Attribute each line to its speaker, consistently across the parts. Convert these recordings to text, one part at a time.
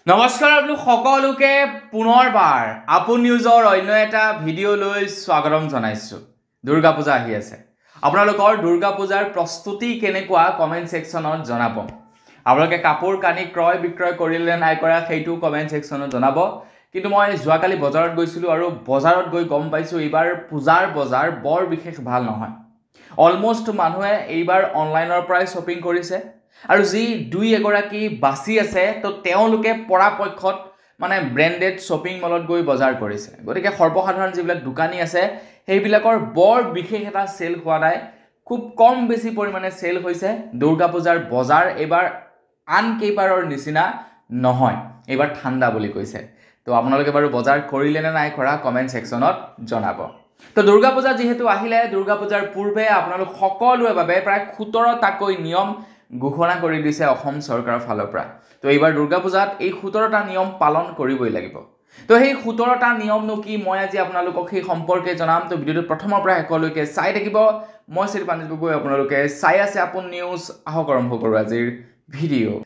Speaker 1: নমস্কাৰ আপোনালোক সকলোকে পুনৰবাৰ আপোন নিউজৰ অন্য এটা ভিডিঅ'লৈ স্বাগতম জনাইছোঁ। দুৰ্গা পূজা আহি আছে। আপোনালোকৰ দুৰ্গা পূজাৰ প্ৰস্তুতি কেনেকুৱা কমেণ্ট ছেকশ্যনত জনাব। আপোনালোকে কাপোৰ কানি ক্ৰয় বিক্ৰয় কৰিলে নাই কৰা সেইটো কমেণ্ট ছেকশ্যনত জনাব। কিন্তু মই যোৱাকালি বজাৰত গৈছিলোঁ আৰু বজাৰত গৈ গম পাইছোঁ এইবাৰ পূজাৰ বজাৰ বৰ বিশেষ ভাল নহয়। অলমোষ্ট মানুহে এইবাৰ অনলাইনৰ পৰাই শ্বপিং কৰিছে আৰু যি দুই এগৰাকী বাছি আছে তো তেওঁলোকে পৰাপক্ষত মানে ব্ৰেণ্ডেড শ্বপিং মলত গৈ বজাৰ কৰিছে। গতিকে সৰ্বসাধাৰণ যিবিলাক দোকানী আছে সেইবিলাকৰ বৰ বিশেষ এটা চেল হোৱা নাই, খুব কম বেছি পৰিমাণে চেল হৈছে। দুৰ্গা পূজাৰ বজাৰ এইবাৰ আন কেইবাৰৰ নিচিনা নহয়, এইবাৰ ঠাণ্ডা বুলি কৈছে। তো আপোনালোকে বাৰু বজাৰ কৰিলে নে নাই কৰা কমেণ্ট ছেকশ্যনত জনাব। তো দুৰ্গা পূজা যিহেতু আহিলে, দুৰ্গা পূজাৰ পূৰ্বে আপোনালোক সকলোৰে বাবে প্ৰায় 17টাকৈ নিয়ম ঘোষণা কৰি দিছে অসম চৰকাৰৰ ফালৰ পৰা। তো এইবাৰ দুৰ্গা পূজাত এই 17টা নিয়ম পালন কৰিবই লাগিব। তো সেই 17টা নিয়মনো কি মই আজি আপোনালোকক সেই সম্পৰ্কে জনাম। তো ভিডিঅ'টো প্ৰথমৰ পৰা শেষলৈকে চাই থাকিব। মই শ্ৰীপাঞ্জিত গগৈ, আপোনালোকে চাই আছে আপোন নিউজ। আহক আৰম্ভ কৰোঁ আজিৰ ভিডিঅ'।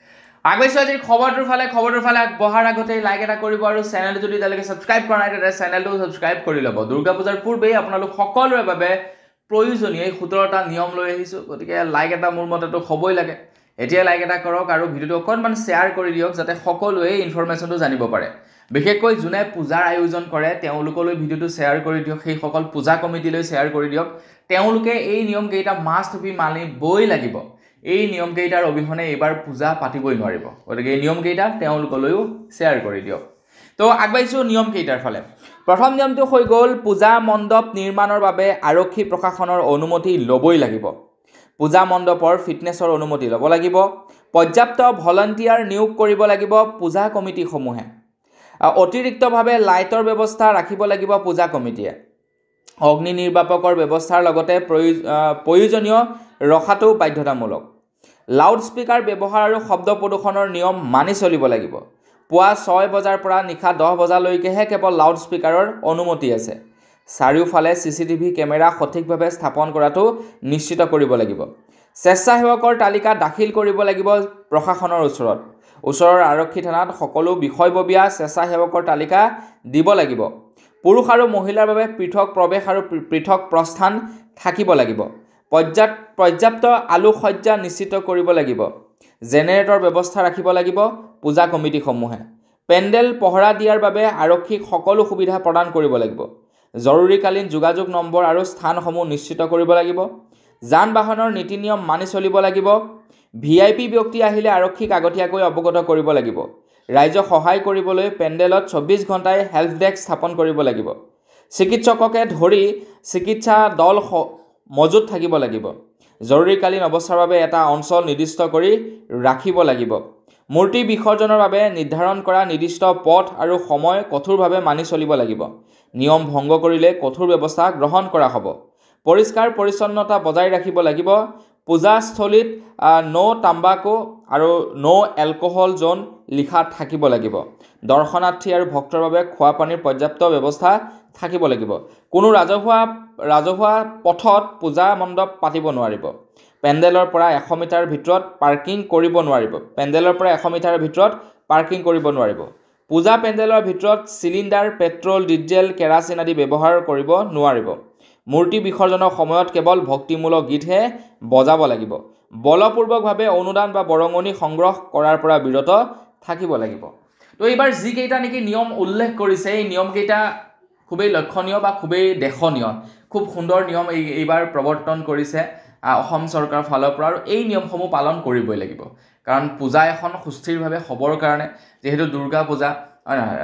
Speaker 1: আগবাইছোঁ আজিৰ খবৰটোৰ ফালে আগবঢ়াৰ আগতে লাইক এটা কৰিব আৰু চেনেলটো যদি এতিয়ালৈকে ছাবস্ক্ৰাইব কৰা নাই তেতিয়া চেনেলটো ছাবস্ক্ৰাইব কৰি ল'ব। দুৰ্গা পূজাৰ পূৰ্বেই আপোনালোক সকলোৰে বাবে প্ৰয়োজনীয় এই 17টা নিয়ম লৈ আহিছোঁ। গতিকে লাইক এটা মোৰ মতেতো হ'বই লাগে। এতিয়া লাইক এটা কৰক আৰু ভিডিঅ'টো অকণমান শ্বেয়াৰ কৰি দিয়ক যাতে সকলোৱে ইনফৰমেশ্যনটো জানিব পাৰে। বিশেষকৈ যোনে পূজাৰ আয়োজন কৰে তেওঁলোকলৈ ভিডিঅ'টো শ্বেয়াৰ কৰি দিয়ক, সেইসকল পূজা কমিটিলৈ শ্বেয়াৰ কৰি দিয়ক। তেওঁলোকে এই নিয়মকেইটা মাষ্ট বি মানিবই লাগিব। এই নিয়মকেইটাৰ অবিহনে এইবাৰ পূজা পাতিবই নোৱাৰিব। গতিকে এই নিয়মকেইটা তেওঁলোকলৈও শ্বেয়াৰ কৰি দিয়ক। তো আগবাঢ়িছোঁ নিয়মকেইটাৰ ফালে। প্ৰথম নিয়মটো হৈ গ'ল পূজা মণ্ডপ নিৰ্মাণৰ বাবে আৰক্ষী প্ৰশাসনৰ অনুমতি ল'বই লাগিব। পূজা মণ্ডপৰ ফিটনেছৰ অনুমতি ল'ব লাগিব। পৰ্যাপ্ত ভলণ্টিয়াৰ নিয়োগ কৰিব লাগিব পূজা কমিটিসমূহে। অতিৰিক্তভাৱে লাইটৰ ব্যৱস্থা ৰাখিব লাগিব পূজা কমিটিয়ে। অগ্নি নিৰ্বাপকৰ ব্যৱস্থাৰ লগতে প্ৰয়োজনীয় ৰখাটো বাধ্যতামূলক। লাউড স্পীকাৰ ব্যৱহাৰ আৰু শব্দ প্ৰদূষণৰ নিয়ম মানি চলিব লাগিব। পুৱা 6 বজাৰ পৰা নিশা 10 বজালৈকেহে কেৱল লাউড স্পীকাৰৰ অনুমতি আছে। চাৰিওফালে CCTV কেমেৰা সঠিকভাৱে স্থাপন কৰাটো নিশ্চিত কৰিব লাগিব। স্বেচ্ছাসেৱকৰ তালিকা দাখিল কৰিব লাগিব প্ৰশাসনৰ ওচৰত। ওচৰৰ আৰক্ষী থানাত সকলো বিষয়ববীয়া স্বেচ্ছাসেৱকৰ তালিকা দিব লাগিব। পুৰুষ আৰু মহিলাৰ বাবে পৃথক প্ৰৱেশ আৰু পৃথক প্ৰস্থান থাকিব লাগিব। পৰ্যাপ্ত আলোকসজ্জা নিশ্চিত কৰিব লাগিব। জেনেৰেটৰ ব্যৱস্থা ৰাখিব লাগিব পূজা কমিটিসমূহে। পেণ্ডেল পহৰা দিয়াৰ বাবে আৰক্ষীক সকলো সুবিধা প্ৰদান কৰিব লাগিব। জৰুৰীকালীন যোগাযোগ নম্বৰ আৰু স্থানসমূহ নিশ্চিত কৰিব লাগিব। যান বাহনৰ নীতি নিয়ম মানি চলিব লাগিব। VIP ব্যক্তি আহিলে আৰক্ষীক আগতীয়াকৈ অৱগত কৰিব লাগিব। ৰাইজক সহায় কৰিবলৈ পেণ্ডেলত 24 ঘণ্টাই হেল্প ডেস্ক স্থাপন কৰিব লাগিব। চিকিৎসককে ধৰি চিকিৎসা দল মজুত থাকিব লাগিব। জৰুৰীকালীন অৱস্থাৰ বাবে এটা অঞ্চল নিৰ্দিষ্ট কৰি ৰাখিব লাগিব। মূৰ্তি বিসৰ্জনৰ বাবে নিৰ্ধাৰণ কৰা নিৰ্দিষ্ট পথ আৰু সময় কঠোৰভাৱে মানি চলিব লাগিব। নিয়ম ভংগ কৰিলে কঠোৰ ব্যৱস্থা গ্ৰহণ কৰা হ'ব। পৰিষ্কাৰ পৰিচ্ছন্নতা বজাই ৰাখিব লাগিব। পূজাস্থলীত ন' তাম্বাকু আৰু ন' এলকহল জ'ন লিখা থাকিব লাগিব। দৰ্শনাৰ্থী আৰু ভক্তৰ বাবে খোৱা পানীৰ পৰ্যাপ্ত ব্যৱস্থা থাকিব লাগিব। কোনো ৰাজহুৱা পথত পূজা মণ্ডপ পাতিব নোৱাৰিব। পেণ্ডেলৰ পৰা 100 মিটাৰ ভিতৰত পাৰ্কিং কৰিব নোৱাৰিব। পূজা পেণ্ডেলৰ ভিতৰত চিলিণ্ডাৰ, পেট্ৰল, ডিজেল, কেৰাচিন আদি ব্যৱহাৰ কৰিব নোৱাৰিব। মূৰ্তি বিসৰ্জনৰ সময়ত কেৱল ভক্তিমূলক গীতহে বজাব লাগিব। বলপূৰ্বকভাৱে অনুদান বা বৰঙণি সংগ্ৰহ কৰাৰ পৰা বিৰত থাকিব লাগিব। তো এইবাৰ যিকেইটা নেকি নিয়ম উল্লেখ কৰিছে এই নিয়মকেইটা খুবেই লক্ষণীয় বা খুবেই দেখনীয়, খুব সুন্দৰ নিয়ম এইবাৰ প্ৰৱৰ্তন কৰিছে অসম চৰকাৰৰ ফালৰ পৰা। আৰু এই নিয়মসমূহ পালন কৰিবই লাগিব, কাৰণ পূজা এখন সুস্থিৰভাৱে হ'বৰ কাৰণে, যিহেতু দুৰ্গা পূজা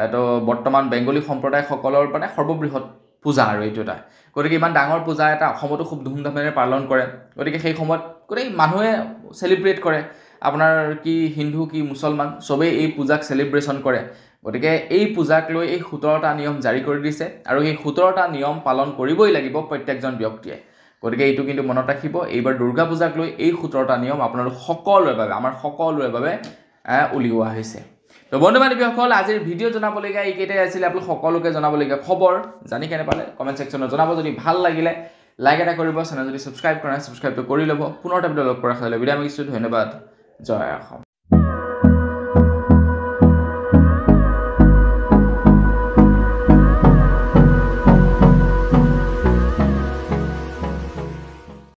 Speaker 1: এইটো বৰ্তমান বেংগলী সম্প্ৰদায়সকলৰ মানে সৰ্ববৃহৎ পূজা আৰু এইটো এটা। গতিকে ইমান ডাঙৰ পূজা এটা অসমতো খুব ধুমধামেৰে পালন কৰে। গতিকে সেই সময়ত গোটেই মানুহে চেলিব্ৰেট কৰে। আপোনাৰ কি হিন্দু কি মুছলমান চবেই এই পূজাক চেলিব্ৰেশ্যন কৰে। গতিকে এই পূজাক লৈ এই 17টা নিয়ম জাৰি কৰি দিছে আৰু এই 17টা নিয়ম পালন কৰিবই লাগিব প্ৰত্যেকজন ব্যক্তিয়ে। গতিকে এইটো কিন্তু মনত ৰাখিব, এইবাৰ দুৰ্গা পূজাক লৈ এই 17টা নিয়ম আপোনালোক সকলোৰে বাবে, আমাৰ সকলোৰে বাবে উলিওৱা হৈছে। তো বন্ধু বান্ধৱীসকল, আজিৰ ভিডিঅ' জনাবলগীয়া এইকেইটাই আছিলে। আপোনালোক সকলোকে জনাবলগীয়া খবৰ জানি কেনে পালে কমেণ্ট ছেকশ্যনত জনাব। যদি ভাল লাগিলে লাইক এটা কৰিব, চেনেল যদি ছাবস্ক্ৰাইব কৰা নাই ছাবস্ক্ৰাইবটো কৰি ল'ব। পুনৰ এটা ভিডিঅ' লগ কৰা হ'লে বিদায় মাগিছোঁ। ধন্যবাদ। জয় অসম।